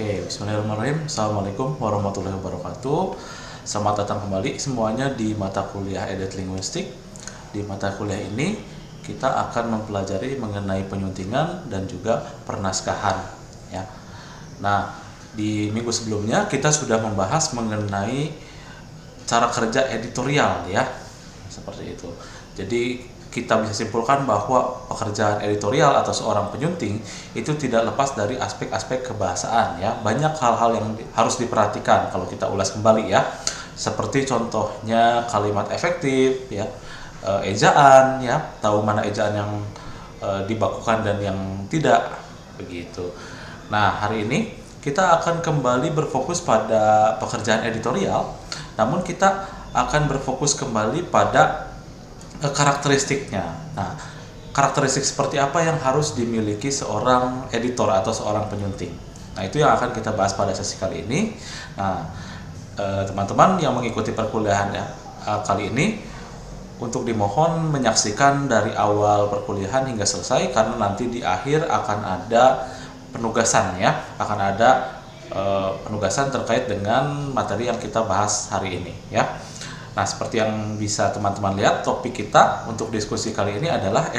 Oke, bismillahirrahmanirrahim. Assalamualaikum warahmatullahi wabarakatuh. Selamat datang kembali semuanya di mata kuliah Edet Linguistik. Di mata kuliah ini kita akan mempelajari mengenai penyuntingan dan juga pernaskahan ya. Nah, di minggu sebelumnya kita sudah membahas mengenai cara kerja editorial ya. Seperti itu. Jadi kita bisa simpulkan bahwa pekerjaan editorial atau seorang penyunting itu tidak lepas dari aspek-aspek kebahasaan ya. Banyak hal-hal yang harus diperhatikan kalau kita ulas kembali ya. Seperti contohnya kalimat efektif ya, ejaan ya, tahu mana ejaan yang dibakukan dan yang tidak begitu. Nah, hari ini kita akan kembali berfokus pada pekerjaan editorial, namun kita akan berfokus kembali pada karakteristiknya. Nah, karakteristik seperti apa yang harus dimiliki seorang editor atau seorang penyunting. Nah, itu yang akan kita bahas pada sesi kali ini. Nah, teman-teman yang mengikuti perkuliahan kali ini untuk dimohon menyaksikan dari awal perkuliahan hingga selesai, karena nanti di akhir akan ada penugasan ya, akan ada penugasan terkait dengan materi yang kita bahas hari ini ya. Nah, seperti yang bisa teman-teman lihat, topik kita untuk diskusi kali ini adalah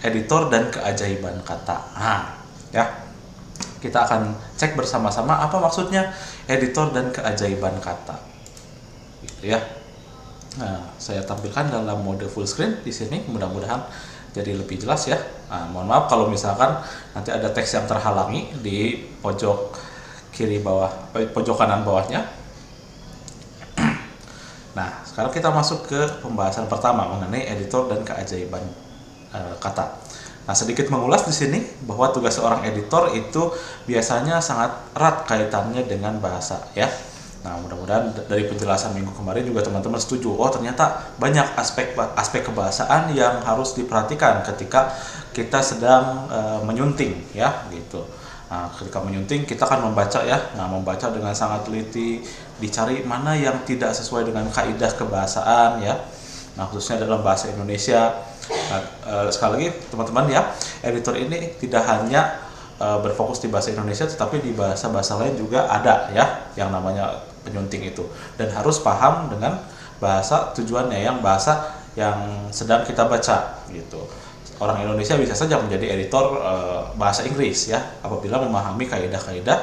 editor dan keajaiban kata. Nah, ya. Kita akan cek bersama-sama apa maksudnya editor dan keajaiban kata. Gitu ya. Nah, saya tampilkan dalam mode full screen di sini, mudah-mudahan jadi lebih jelas ya. Nah, mohon maaf kalau misalkan nanti ada teks yang terhalangi di pojok kiri bawah, pojok kanan bawahnya. Nah, sekarang kita masuk ke pembahasan pertama mengenai editor dan keajaiban kata. Nah, sedikit mengulas di sini bahwa tugas seorang editor itu biasanya sangat erat kaitannya dengan bahasa ya. Nah, mudah-mudahan dari penjelasan minggu kemarin juga teman-teman setuju. Oh, ternyata banyak aspek kebahasaan yang harus diperhatikan ketika kita sedang menyunting ya, gitu. Nah, ketika menyunting kita akan membaca ya. Nah, membaca dengan sangat teliti, dicari mana yang tidak sesuai dengan kaidah kebahasaan ya. Nah, khususnya dalam bahasa Indonesia. Nah, sekali lagi teman-teman ya, editor ini tidak hanya berfokus di bahasa Indonesia, tetapi di bahasa-bahasa lain juga ada ya yang namanya penyunting itu, dan harus paham dengan bahasa tujuannya, yang bahasa yang sedang kita baca gitu. Orang Indonesia bisa saja menjadi editor bahasa Inggris ya, apabila memahami kaidah-kaidah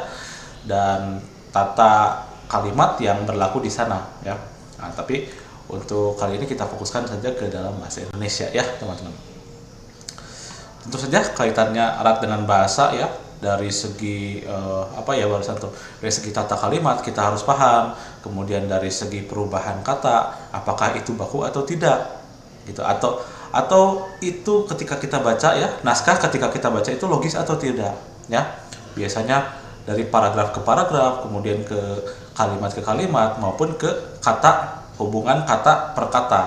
dan tata kalimat yang berlaku di sana ya. Nah, tapi untuk kali ini kita fokuskan saja ke dalam bahasa Indonesia ya, teman-teman. Tentu saja kaitannya erat dengan bahasa ya, dari segi dari segi tata kalimat kita harus paham, kemudian dari segi perubahan kata, apakah itu baku atau tidak gitu, atau itu ketika kita baca ya, naskah ketika kita baca itu logis atau tidak ya. Biasanya dari paragraf ke paragraf, kemudian ke kalimat maupun ke kata, hubungan kata per kata,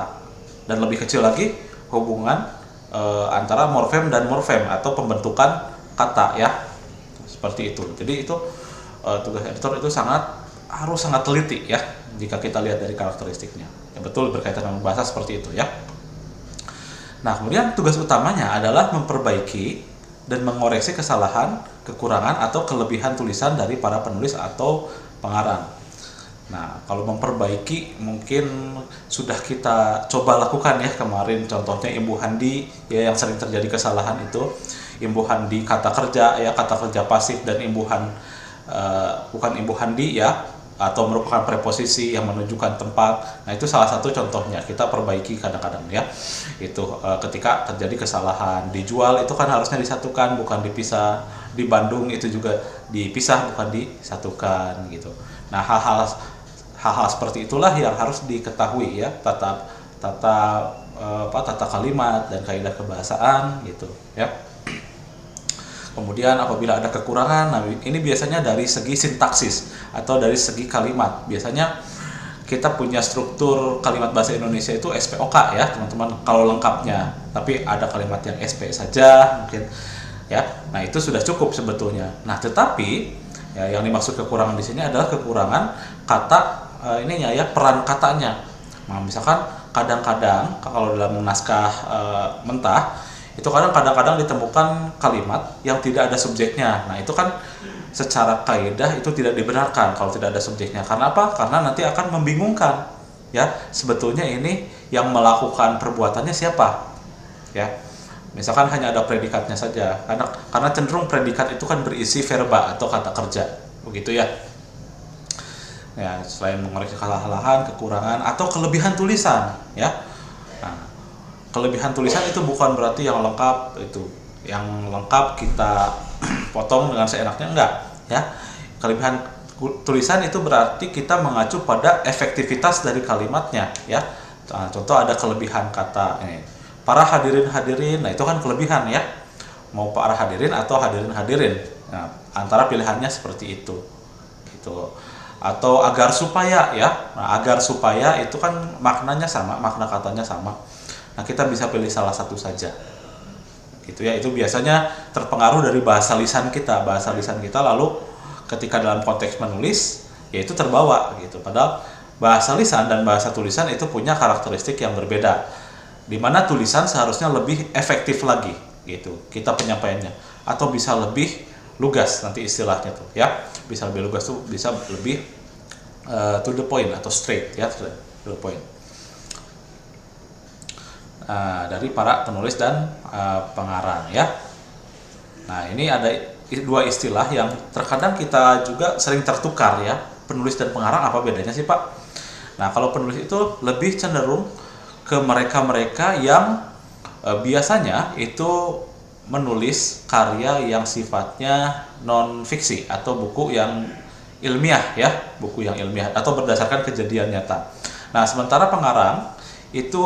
dan lebih kecil lagi hubungan antara morfem dan morfem atau pembentukan kata ya, seperti itu. Jadi itu tugas editor itu harus sangat teliti ya, jika kita lihat dari karakteristiknya yang betul berkaitan dengan bahasa seperti itu ya. Nah, kemudian tugas utamanya adalah memperbaiki dan mengoreksi kesalahan, kekurangan atau kelebihan tulisan dari para penulis atau pengarang. Nah, kalau memperbaiki mungkin sudah kita coba lakukan ya kemarin, contohnya Imbu Handi ya, yang sering terjadi kesalahan itu Imbu Handi kata kerja ya, kata kerja pasif, dan bukan Imbu Handi ya, atau merupakan preposisi yang menunjukkan tempat. Nah, itu salah satu contohnya kita perbaiki kadang-kadang ya. Itu ketika terjadi kesalahan. Dijual itu kan harusnya disatukan bukan dipisah. Di Bandung itu juga dipisah bukan disatukan gitu. Nah, hal-hal seperti itulah yang harus diketahui ya, tata kalimat dan kaidah kebahasaan gitu ya. Kemudian apabila ada kekurangan, nah ini biasanya dari segi sintaksis atau dari segi kalimat. Biasanya kita punya struktur kalimat bahasa Indonesia itu SPOK ya, teman-teman, kalau lengkapnya. Tapi ada kalimat yang SP saja mungkin ya. Nah, itu sudah cukup sebetulnya. Nah, tetapi ya, yang dimaksud kekurangan di sini adalah kekurangan kata peran katanya. Nah, misalkan kadang-kadang kalau dalam naskah mentah itu kadang-kadang ditemukan kalimat yang tidak ada subjeknya. Nah, itu kan secara kaidah itu tidak dibenarkan kalau tidak ada subjeknya. Karena apa? Karena nanti akan membingungkan. Ya, sebetulnya ini yang melakukan perbuatannya siapa? Ya. Misalkan hanya ada predikatnya saja. Karena cenderung predikat itu kan berisi verba atau kata kerja. Begitu ya. Ya, selain mengoreksi kesalahan, kekurangan atau kelebihan tulisan, ya. Nah, kelebihan tulisan itu bukan berarti yang lengkap itu. Yang lengkap kita potong dengan seenaknya, enggak, ya. Kelebihan tulisan itu berarti kita mengacu pada efektivitas dari kalimatnya, ya. Nah, contoh ada kelebihan kata ini. Para hadirin, nah itu kan kelebihan, ya. Mau para hadirin atau hadirin. Nah, antara pilihannya seperti itu. Gitu. Atau agar supaya, ya. Nah, agar supaya itu kan maknanya sama, makna katanya sama. Nah, kita bisa pilih salah satu saja. Gitu ya, itu biasanya terpengaruh dari bahasa lisan kita lalu ketika dalam konteks menulis yaitu terbawa gitu. Padahal bahasa lisan dan bahasa tulisan itu punya karakteristik yang berbeda. Di mana tulisan seharusnya lebih efektif lagi gitu kita penyampaiannya, atau bisa lebih lugas nanti istilahnya tuh, ya. Bisa lebih lugas tuh bisa lebih to the point atau straight, ya, to the point. Dari para penulis dan pengarang, ya. Nah, ini ada dua istilah yang terkadang kita juga sering tertukar, ya. Penulis dan pengarang, apa bedanya sih, Pak? Nah, kalau penulis itu lebih cenderung ke mereka-mereka yang biasanya itu menulis karya yang sifatnya non fiksi atau buku yang ilmiah, ya, buku yang ilmiah atau berdasarkan kejadian nyata. Nah, sementara pengarang itu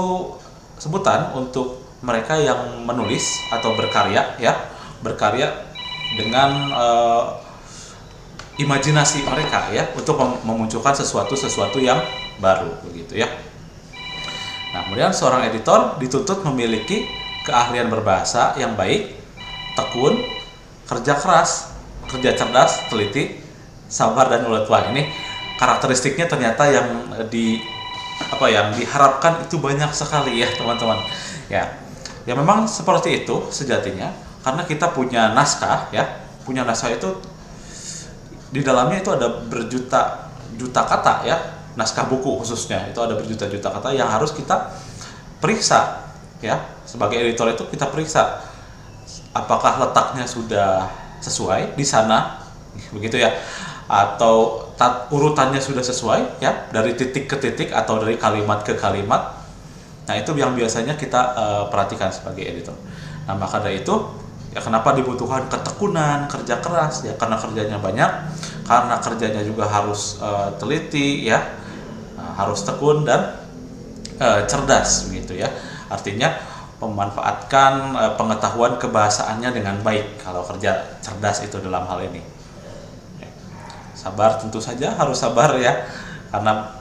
sebutan untuk mereka yang menulis atau berkarya, ya, berkarya dengan imajinasi mereka, ya, untuk memunculkan sesuatu yang baru, begitu, ya. Nah, kemudian seorang editor dituntut memiliki keahlian berbahasa yang baik, tekun, kerja keras, kerja cerdas, teliti, sabar dan ulet. Wah, ini karakteristiknya ternyata yang diharapkan itu banyak sekali, ya, teman-teman. Ya memang seperti itu sejatinya, karena kita punya naskah, ya. Punya naskah itu di dalamnya itu ada berjuta-juta kata, ya. Naskah buku khususnya itu ada berjuta-juta kata yang harus kita periksa, ya. Sebagai editor itu kita periksa apakah letaknya sudah sesuai di sana, begitu, ya, atau urutannya sudah sesuai, ya, dari titik ke titik atau dari kalimat ke kalimat. Nah, itu yang biasanya kita perhatikan sebagai editor. Nah, maka dari itu, ya, kenapa dibutuhkan ketekunan, kerja keras, ya, karena kerjanya banyak, karena kerjanya juga harus teliti, ya, harus tekun dan cerdas, begitu, ya. Artinya memanfaatkan pengetahuan kebahasaannya dengan baik kalau kerja cerdas itu dalam hal ini. Sabar, tentu saja harus sabar, ya, karena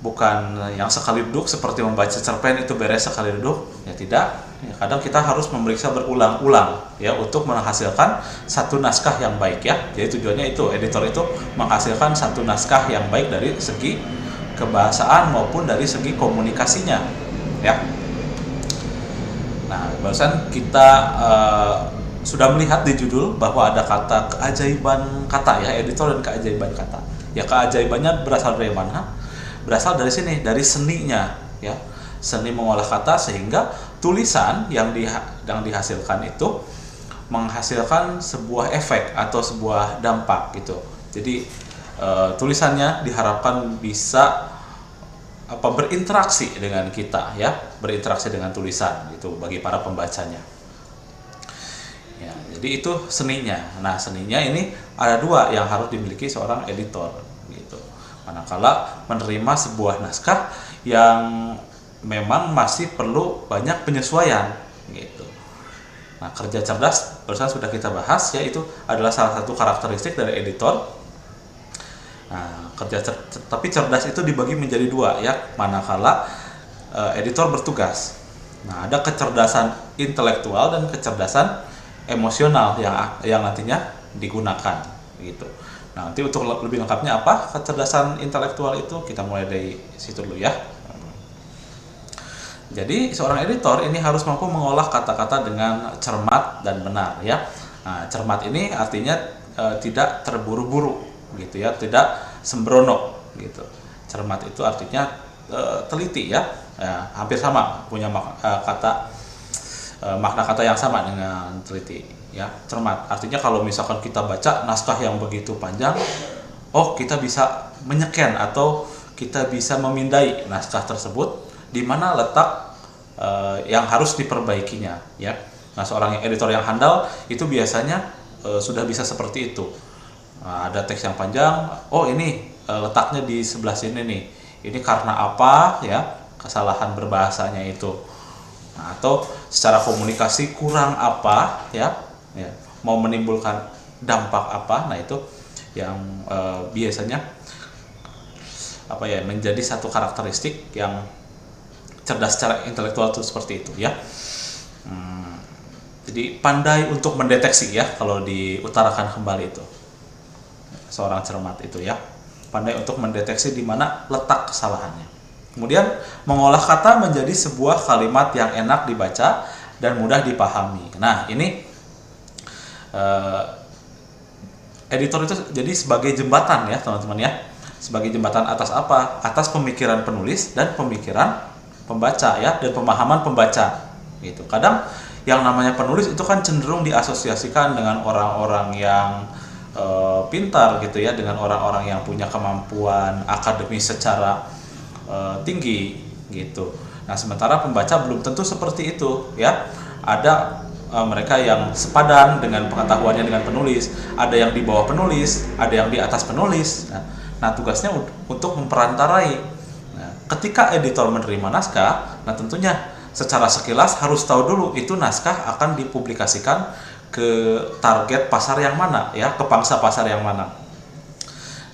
bukan yang sekali duduk seperti membaca cerpen itu beres sekali duduk, ya, tidak. Ya, kadang kita harus memeriksa berulang-ulang, ya, untuk menghasilkan satu naskah yang baik, ya. Jadi tujuannya itu, editor itu menghasilkan satu naskah yang baik dari segi kebahasaan maupun dari segi komunikasinya, ya. Nah, barusan kita sudah melihat di judul bahwa ada kata keajaiban kata, ya, editor dan keajaiban kata. Ya, keajaibannya berasal dari mana? Berasal dari sini, dari seninya, ya. Seni mengolah kata sehingga tulisan yang dihasilkan itu menghasilkan sebuah efek atau sebuah dampak, gitu. Jadi tulisannya diharapkan bisa berinteraksi dengan kita, ya, berinteraksi dengan tulisan, gitu, bagi para pembacanya. Ya, jadi itu seninya. Nah, seninya ini ada dua yang harus dimiliki seorang editor, gitu. Manakala menerima sebuah naskah yang memang masih perlu banyak penyesuaian, gitu. Nah, kerja cerdas barusan sudah kita bahas, ya, itu adalah salah satu karakteristik dari editor. Nah, tapi cerdas itu dibagi menjadi dua, ya, manakala editor bertugas. Nah, ada kecerdasan intelektual dan kecerdasan emosional yang nantinya digunakan, gitu. Nah, nanti untuk lebih lengkapnya apa kecerdasan intelektual itu, kita mulai dari situ dulu, ya. Jadi seorang editor ini harus mampu mengolah kata-kata dengan cermat dan benar, ya. Nah, cermat ini artinya tidak terburu-buru gitu ya, tidak sembrono gitu. Cermat itu artinya teliti ya, hampir sama punya makna kata yang sama dengan teliti ya. Cermat artinya kalau misalkan kita baca naskah yang begitu panjang, oh kita bisa menyeken atau kita bisa memindai naskah tersebut di mana letak yang harus diperbaikinya ya. Nah, seorang editor yang handal itu biasanya sudah bisa seperti itu. Nah, ada teks yang panjang, oh ini letaknya di sebelah sini nih. Ini karena apa ya? Kesalahan berbahasanya itu. Nah, atau secara komunikasi kurang apa ya? Ya, mau menimbulkan dampak apa? Nah, itu yang biasanya apa ya, menjadi satu karakteristik yang cerdas secara intelektual itu seperti itu ya. Jadi pandai untuk mendeteksi ya, kalau diutarakan kembali itu seorang cermat itu ya, pandai untuk mendeteksi di mana letak kesalahannya. Kemudian mengolah kata menjadi sebuah kalimat yang enak dibaca dan mudah dipahami. Nah ini editor itu jadi sebagai jembatan ya teman-teman ya, sebagai jembatan atas apa? Atas pemikiran penulis dan pemikiran pembaca ya, dan pemahaman pembaca gitu. Kadang yang namanya penulis itu kan cenderung diasosiasikan dengan orang-orang yang pintar gitu ya, dengan orang-orang yang punya kemampuan akademis secara tinggi gitu. Nah sementara pembaca belum tentu seperti itu ya. Ada mereka yang sepadan dengan pengetahuannya dengan penulis, ada yang di bawah penulis, ada yang di atas penulis. Nah tugasnya untuk memperantarai. Nah, ketika editor menerima naskah, nah tentunya secara sekilas harus tahu dulu itu naskah akan dipublikasikan ke target pasar yang mana ya, ke pangsa pasar yang mana.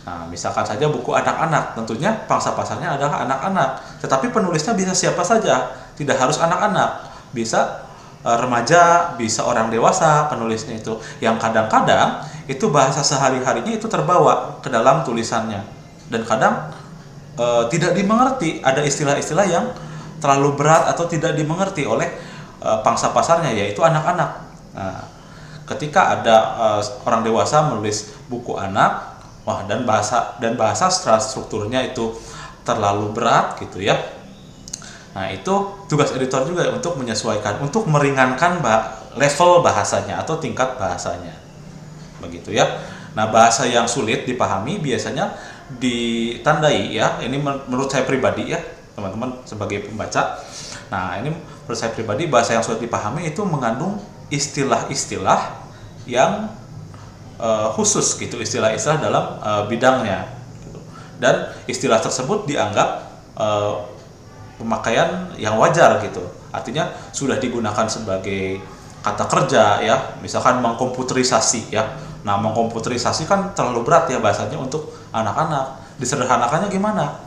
Nah, misalkan saja buku anak-anak, tentunya pangsa pasarnya adalah anak-anak. Tetapi penulisnya bisa siapa saja, tidak harus anak-anak. Bisa remaja, bisa orang dewasa penulisnya itu. Yang kadang-kadang itu bahasa sehari-harinya itu terbawa ke dalam tulisannya. Dan kadang tidak dimengerti, ada istilah-istilah yang terlalu berat atau tidak dimengerti oleh pangsa pasarnya, yaitu anak-anak. Nah, ketika ada orang dewasa menulis buku anak, wah dan bahasa secara strukturnya itu terlalu berat gitu ya. Nah, itu tugas editor juga untuk menyesuaikan, untuk meringankan level bahasanya atau tingkat bahasanya. Begitu ya. Nah, bahasa yang sulit dipahami biasanya ditandai ya. Ini menurut saya pribadi ya, teman-teman sebagai pembaca. Nah, ini menurut saya pribadi, bahasa yang sulit dipahami itu mengandung istilah-istilah yang khusus gitu, istilah-istilah dalam bidangnya gitu. Dan istilah tersebut dianggap pemakaian yang wajar gitu. Artinya sudah digunakan sebagai kata kerja ya, misalkan mengkomputerisasi ya. Nah, mengkomputerisasi kan terlalu berat ya bahasanya untuk anak-anak. Disederhanakannya gimana?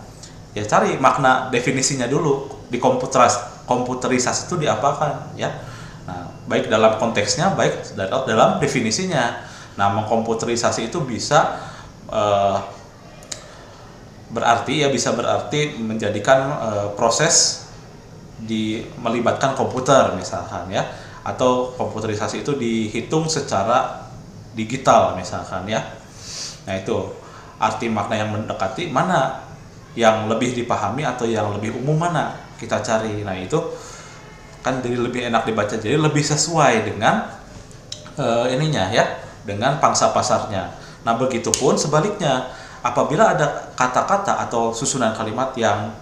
Ya cari makna definisinya dulu. Di komputerisasi itu diapakan ya. Nah, baik dalam konteksnya, baik dalam definisinya. Nah, mengkomputerisasi itu bisa berarti menjadikan proses melibatkan komputer misalkan ya, atau komputerisasi itu dihitung secara digital misalkan ya. Nah, itu arti makna yang mendekati mana yang lebih dipahami atau yang lebih umum, mana kita cari. Nah, itu kan jadi lebih enak dibaca, jadi lebih sesuai dengan ininya ya, dengan pangsa pasarnya. Nah, begitupun sebaliknya, apabila ada kata-kata atau susunan kalimat yang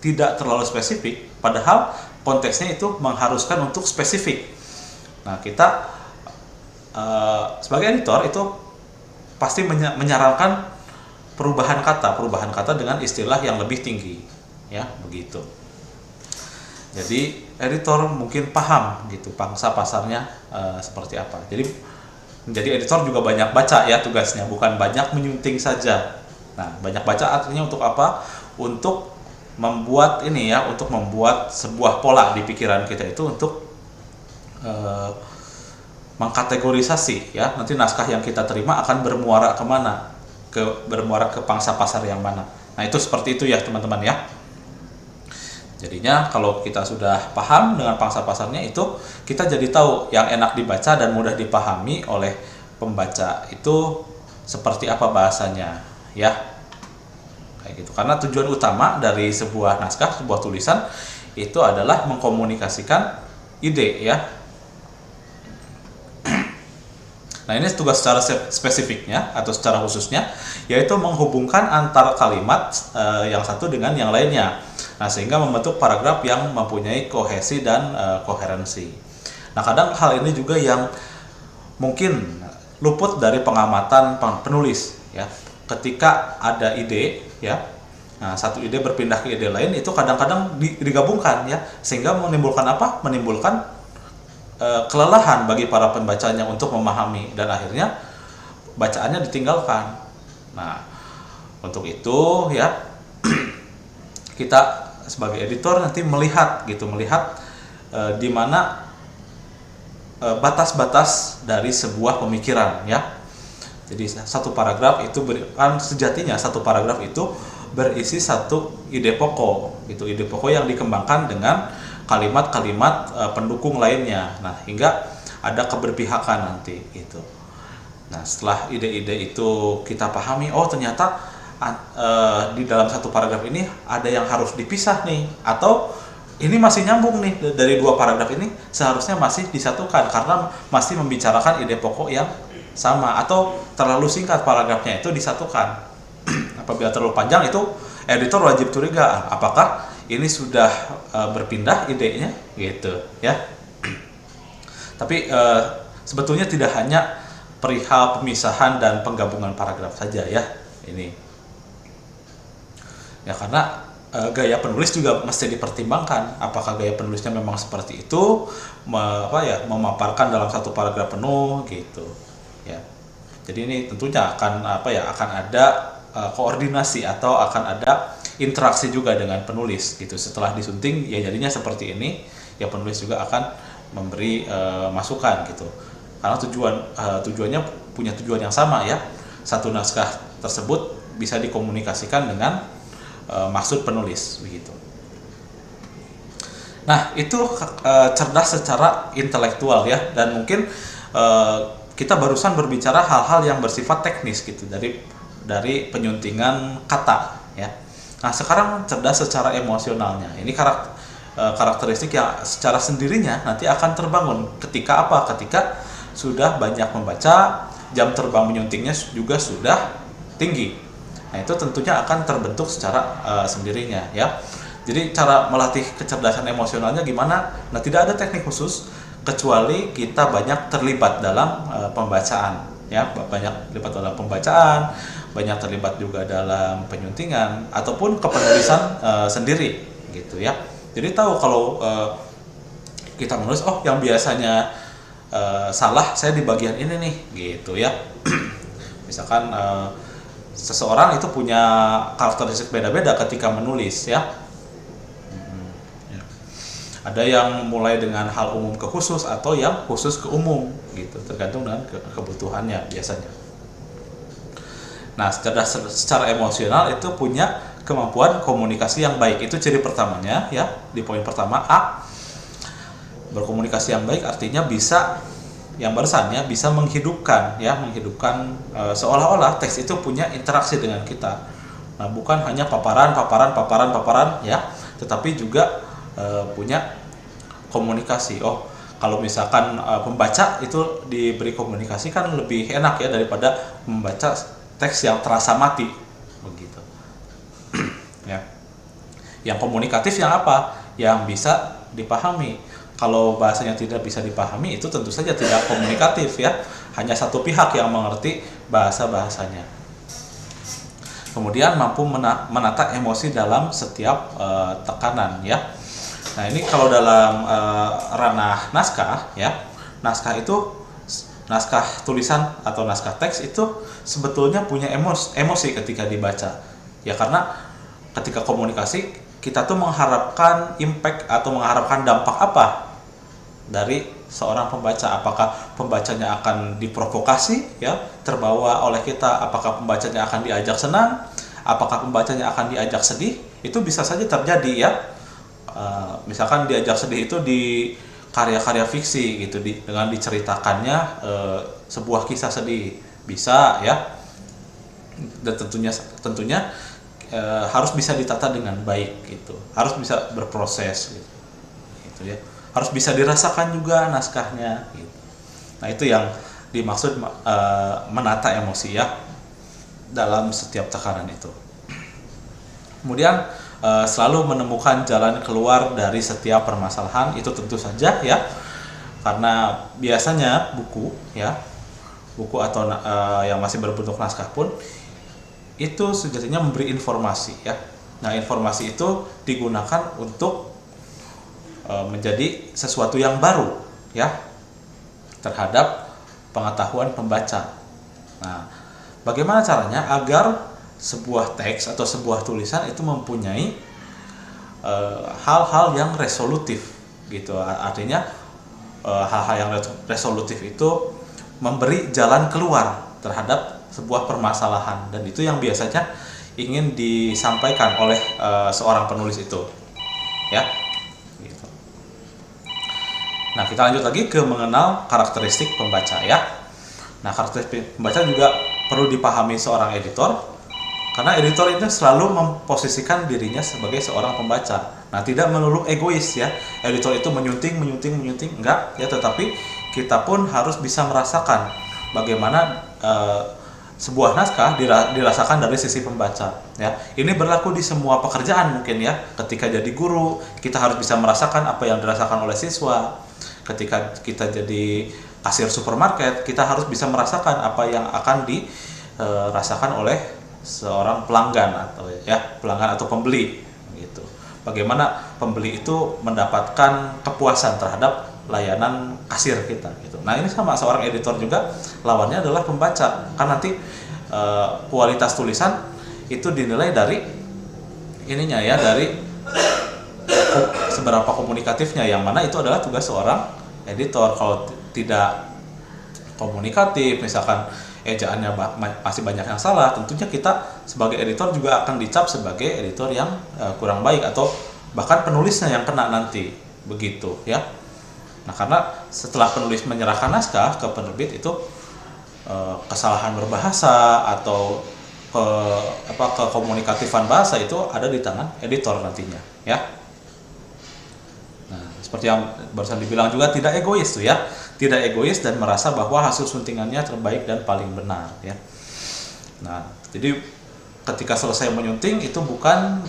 tidak terlalu spesifik, padahal konteksnya itu mengharuskan untuk spesifik. Nah, kita sebagai editor itu pasti menyarankan perubahan kata dengan istilah yang lebih tinggi, ya begitu. Jadi editor mungkin paham gitu pangsa pasarnya seperti apa. Jadi menjadi editor juga banyak baca ya tugasnya, bukan banyak menyunting saja. Nah, banyak baca artinya untuk apa? Untuk membuat ini ya, untuk membuat sebuah pola di pikiran kita itu untuk mengkategorisasi ya. Nanti naskah yang kita terima akan bermuara kemana? Bermuara ke pangsa pasar yang mana? Nah, itu seperti itu ya teman-teman ya. Jadinya kalau kita sudah paham dengan pangsa pasarnya itu, kita jadi tahu yang enak dibaca dan mudah dipahami oleh pembaca itu seperti apa bahasanya, ya. Kayak gitu. Karena tujuan utama dari sebuah naskah, sebuah tulisan itu adalah mengkomunikasikan ide, ya. Nah, ini tugas secara spesifiknya atau secara khususnya, yaitu menghubungkan antar kalimat yang satu dengan yang lainnya. Nah, sehingga membentuk paragraf yang mempunyai kohesi dan koherensi. Nah, kadang hal ini juga yang mungkin luput dari pengamatan penulis, ya. Ketika ada ide, ya. Nah, satu ide berpindah ke ide lain itu kadang-kadang digabungkan, ya, sehingga menimbulkan apa? Menimbulkan kelelahan bagi para pembacanya untuk memahami dan akhirnya bacaannya ditinggalkan. Nah, untuk itu, ya, kita sebagai editor nanti melihat di mana batas-batas dari sebuah pemikiran, ya. Jadi satu paragraf itu sejatinya satu paragraf itu berisi satu ide pokok, gitu, ide pokok yang dikembangkan dengan kalimat-kalimat pendukung lainnya. Nah, hingga ada keberpihakan nanti, gitu. Nah, setelah ide-ide itu kita pahami, oh ternyata di dalam satu paragraf ini ada yang harus dipisah nih, atau ini masih nyambung nih dari dua paragraf ini, seharusnya masih disatukan karena masih membicarakan ide pokok yang sama, atau terlalu singkat paragrafnya itu disatukan. Apabila terlalu panjang itu editor wajib curiga, apakah ini sudah berpindah idenya, gitu, ya. Tapi sebetulnya tidak hanya perihal pemisahan dan penggabungan paragraf saja, ya, ini. Ya, karena gaya penulis juga mesti dipertimbangkan. Apakah gaya penulisnya memang seperti itu, memaparkan dalam satu paragraf penuh, gitu, ya. Jadi ini tentunya akan akan ada koordinasi atau akan ada interaksi juga dengan penulis, gitu. Setelah disunting, ya jadinya seperti ini, ya penulis juga akan memberi masukan, gitu. Karena tujuannya punya tujuan yang sama, ya. Satu naskah tersebut bisa dikomunikasikan dengan maksud penulis, begitu. Nah, itu cerdas secara intelektual, ya, dan mungkin kita barusan berbicara hal-hal yang bersifat teknis, gitu, dari penyuntingan kata, ya. Nah, sekarang cerdas secara emosionalnya. Ini karakteristik yang secara sendirinya nanti akan terbangun ketika apa? Ketika sudah banyak membaca, jam terbang menyuntingnya juga sudah tinggi. Nah, itu tentunya akan terbentuk secara sendirinya, ya. Jadi cara melatih kecerdasan emosionalnya gimana? Nah, tidak ada teknik khusus kecuali kita banyak terlibat dalam pembacaan, ya, banyak terlibat dalam pembacaan, banyak terlibat juga dalam penyuntingan ataupun kepenulisan sendiri, gitu, ya. Jadi tahu kalau kita menulis, oh yang biasanya salah saya di bagian ini nih, gitu, ya. Misalkan seseorang itu punya karakteristik beda-beda ketika menulis, ya. Ada yang mulai dengan hal umum ke khusus atau yang khusus ke umum, gitu, tergantung dengan kebutuhannya biasanya. Nah, secara emosional itu punya kemampuan komunikasi yang baik. Itu ciri pertamanya, ya. Di poin pertama A, berkomunikasi yang baik artinya bisa, yang barusan, ya, bisa menghidupkan seolah-olah teks itu punya interaksi dengan kita. Nah, bukan hanya paparan, ya, tetapi juga punya komunikasi. Oh, kalau misalkan pembaca itu diberi komunikasi kan lebih enak, ya, daripada membaca teks yang terasa mati, begitu. Ya. Yang komunikatif yang apa? Yang bisa dipahami. Kalau bahasanya tidak bisa dipahami, itu tentu saja tidak komunikatif, ya. Hanya satu pihak yang mengerti bahasanya. Kemudian mampu menata emosi dalam setiap tekanan, ya. Nah, ini kalau dalam ranah naskah, ya, naskah tulisan atau naskah teks itu sebetulnya punya emosi ketika dibaca, ya, karena ketika komunikasi kita tuh mengharapkan impact atau mengharapkan dampak apa dari seorang pembaca. Apakah pembacanya akan diprovokasi, ya, terbawa oleh kita, apakah pembacanya akan diajak senang, apakah pembacanya akan diajak sedih, itu bisa saja terjadi, ya. misalkan diajak sedih itu di karya-karya fiksi gitu, dengan diceritakannya sebuah kisah sedih bisa ya, dan tentunya harus bisa ditata dengan baik gitu, harus bisa berproses gitu ya, harus bisa dirasakan juga naskahnya gitu. Nah itu yang dimaksud menata emosi ya dalam setiap tekanan itu. Kemudian selalu menemukan jalan keluar dari setiap permasalahan itu tentu saja ya, karena biasanya buku atau yang masih berbentuk naskah pun itu sejatinya memberi informasi ya. Nah informasi itu digunakan untuk menjadi sesuatu yang baru ya terhadap pengetahuan pembaca. Nah bagaimana caranya agar sebuah teks atau sebuah tulisan itu mempunyai hal-hal yang resolutif gitu, artinya hal-hal yang resolutif itu memberi jalan keluar terhadap sebuah permasalahan, dan itu yang biasanya ingin disampaikan oleh seorang penulis itu ya gitu. Nah kita lanjut lagi ke mengenal karakteristik pembaca ya. Nah karakteristik pembaca juga perlu dipahami seorang editor, karena editor itu selalu memposisikan dirinya sebagai seorang pembaca. Nah, tidak melulu egois ya. Editor itu menyunting, enggak ya, tetapi kita pun harus bisa merasakan bagaimana sebuah naskah dirasakan dari sisi pembaca ya. Ini berlaku di semua pekerjaan mungkin ya. Ketika jadi guru, kita harus bisa merasakan apa yang dirasakan oleh siswa. Ketika kita jadi kasir supermarket, kita harus bisa merasakan apa yang akan dirasakan oleh seorang pelanggan atau pembeli gitu. Bagaimana pembeli itu mendapatkan kepuasan terhadap layanan kasir kita gitu. Nah ini sama seorang editor juga, lawannya adalah pembaca, kan nanti kualitas tulisan itu dinilai dari ininya ya, dari seberapa komunikatifnya, yang mana itu adalah tugas seorang editor. Kalau tidak komunikatif, misalkan ejaannya masih banyak yang salah, tentunya kita sebagai editor juga akan dicap sebagai editor yang kurang baik, atau bahkan penulisnya yang kena nanti begitu ya. Nah karena setelah penulis menyerahkan naskah ke penerbit itu kesalahan berbahasa atau kekomunikatifan bahasa itu ada di tangan editor nantinya ya. Nah seperti yang barusan dibilang juga, tidak egois tuh ya, tidak egois dan merasa bahwa hasil suntingannya terbaik dan paling benar ya. Nah jadi ketika selesai menyunting itu bukan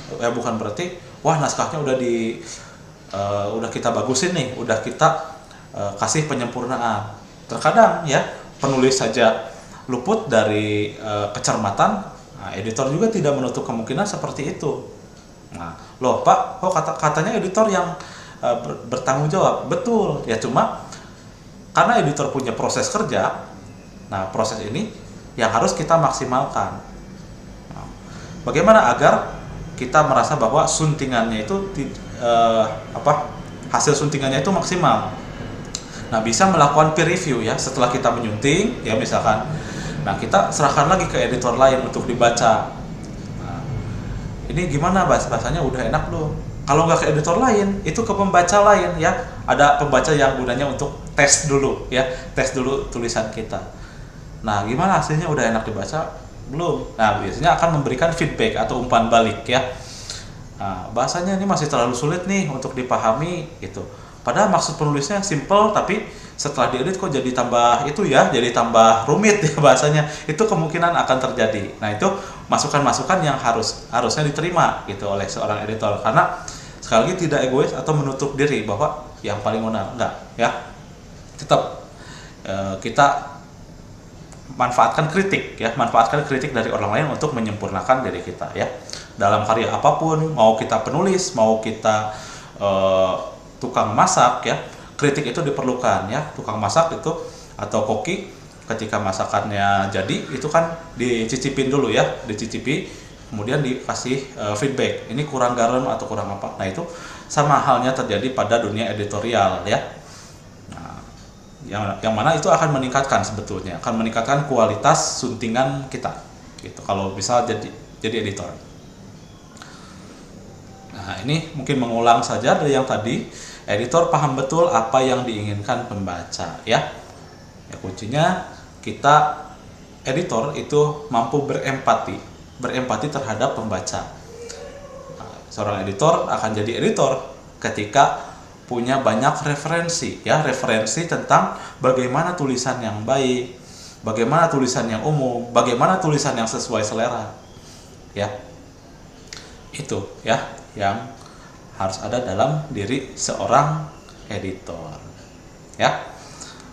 berarti wah naskahnya udah kita bagusin nih, udah kita kasih penyempurnaan. Terkadang ya penulis saja luput dari kecermatan, nah, editor juga tidak menutup kemungkinan seperti itu. Nah loh Pak, katanya editor yang bertanggung jawab, betul ya, cuma karena editor punya proses kerja, nah proses ini yang harus kita maksimalkan. Nah, bagaimana agar kita merasa bahwa suntingannya itu hasil suntingannya itu maksimal? Nah bisa melakukan peer review ya setelah kita menyunting ya misalkan. Nah kita serahkan lagi ke editor lain untuk dibaca. Nah, ini gimana bahasanya udah enak belum? Kalau nggak ke editor lain, itu ke pembaca lain ya. Ada pembaca yang gunanya untuk tes dulu ya, tes dulu tulisan kita. Nah, gimana hasilnya, udah enak dibaca belum? Nah, biasanya akan memberikan feedback atau umpan balik ya. Nah, bahasanya ini masih terlalu sulit nih untuk dipahami gitu. Padahal maksud penulisnya simple, tapi setelah diedit kok jadi tambah jadi tambah rumit ya bahasanya. Itu kemungkinan akan terjadi. Nah, itu masukan-masukan yang harusnya diterima gitu oleh seorang editor, karena sekali lagi tidak egois atau menutup diri bahwa yang paling benar, enggak ya. Tetap kita manfaatkan kritik dari orang lain untuk menyempurnakan diri kita ya. Dalam karya apapun, mau kita penulis, mau kita tukang masak ya, kritik itu diperlukan ya. Tukang masak itu atau koki, ketika masakannya jadi itu kan dicicipin dulu ya, kemudian dikasih feedback, ini kurang garam atau kurang apa. Nah itu sama halnya terjadi pada dunia editorial ya. Nah, yang mana itu akan meningkatkan kualitas suntingan kita gitu kalau bisa jadi editor. Nah, ini mungkin mengulang saja dari yang tadi. Editor paham betul apa yang diinginkan pembaca, ya. Ya, kuncinya kita editor itu mampu berempati terhadap pembaca. Nah, seorang editor akan jadi editor ketika punya banyak referensi, ya, referensi tentang bagaimana tulisan yang baik, bagaimana tulisan yang umum, bagaimana tulisan yang sesuai selera, ya. Itu ya yang harus ada dalam diri seorang editor, ya.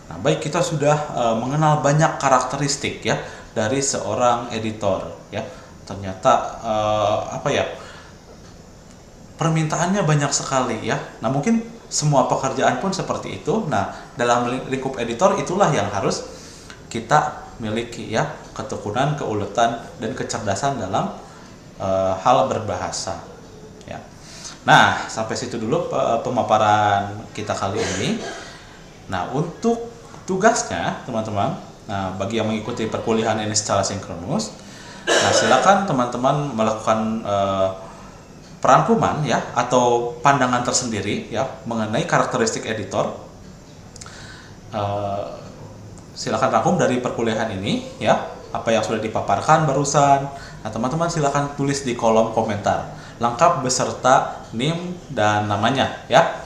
Nah, baik, kita sudah mengenal banyak karakteristik ya dari seorang editor, ya. Ternyata permintaannya banyak sekali, ya. Nah, mungkin semua pekerjaan pun seperti itu. Nah, dalam lingkup editor itulah yang harus kita miliki, ya, ketekunan, keuletan, dan kecerdasan dalam hal berbahasa, ya. Nah, sampai situ dulu pemaparan kita kali ini. Nah, untuk tugasnya teman-teman, nah, bagi yang mengikuti perkuliahan ini secara sinkronus, nah, silakan teman-teman melakukan perangkuman, ya, atau pandangan tersendiri, ya, mengenai karakteristik editor. Silakan rangkum dari perkuliahan ini, ya, apa yang sudah dipaparkan barusan. Nah, teman-teman silakan tulis di kolom komentar lengkap beserta NIM dan namanya, ya,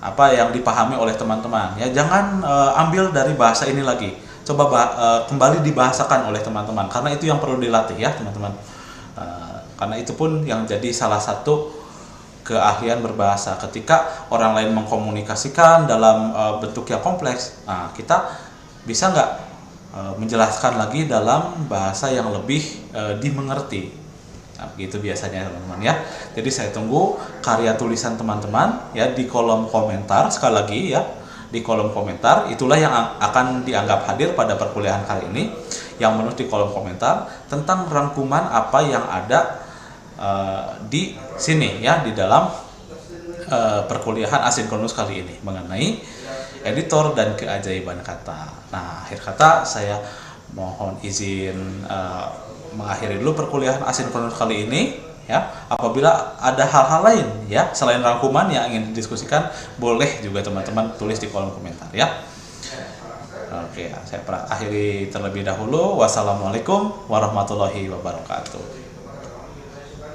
apa yang dipahami oleh teman-teman, ya. Jangan ambil dari bahasa ini lagi, coba kembali dibahasakan oleh teman-teman, karena itu yang perlu dilatih, ya, teman-teman. Karena itu pun yang jadi salah satu keahlian berbahasa. Ketika orang lain mengkomunikasikan dalam bentuk yang kompleks, nah, kita bisa nggak menjelaskan lagi dalam bahasa yang lebih dimengerti. Nah, begitu biasanya teman-teman, ya. Jadi saya tunggu karya tulisan teman-teman, ya, di kolom komentar. Sekali lagi, ya, di kolom komentar itulah yang akan dianggap hadir pada perkuliahan kali ini, yang menulis di kolom komentar tentang rangkuman apa yang ada di sini, ya, di dalam perkuliahan asinkronus kali ini mengenai editor dan keajaiban kata. Nah, akhir kata saya mohon izin mengakhiri dulu perkuliahan asinkronus kali ini, ya. Apabila ada hal-hal lain, ya, selain rangkuman yang ingin didiskusikan, boleh juga teman-teman tulis di kolom komentar, ya. Oke, saya akhiri terlebih dahulu. Wassalamualaikum warahmatullahi wabarakatuh.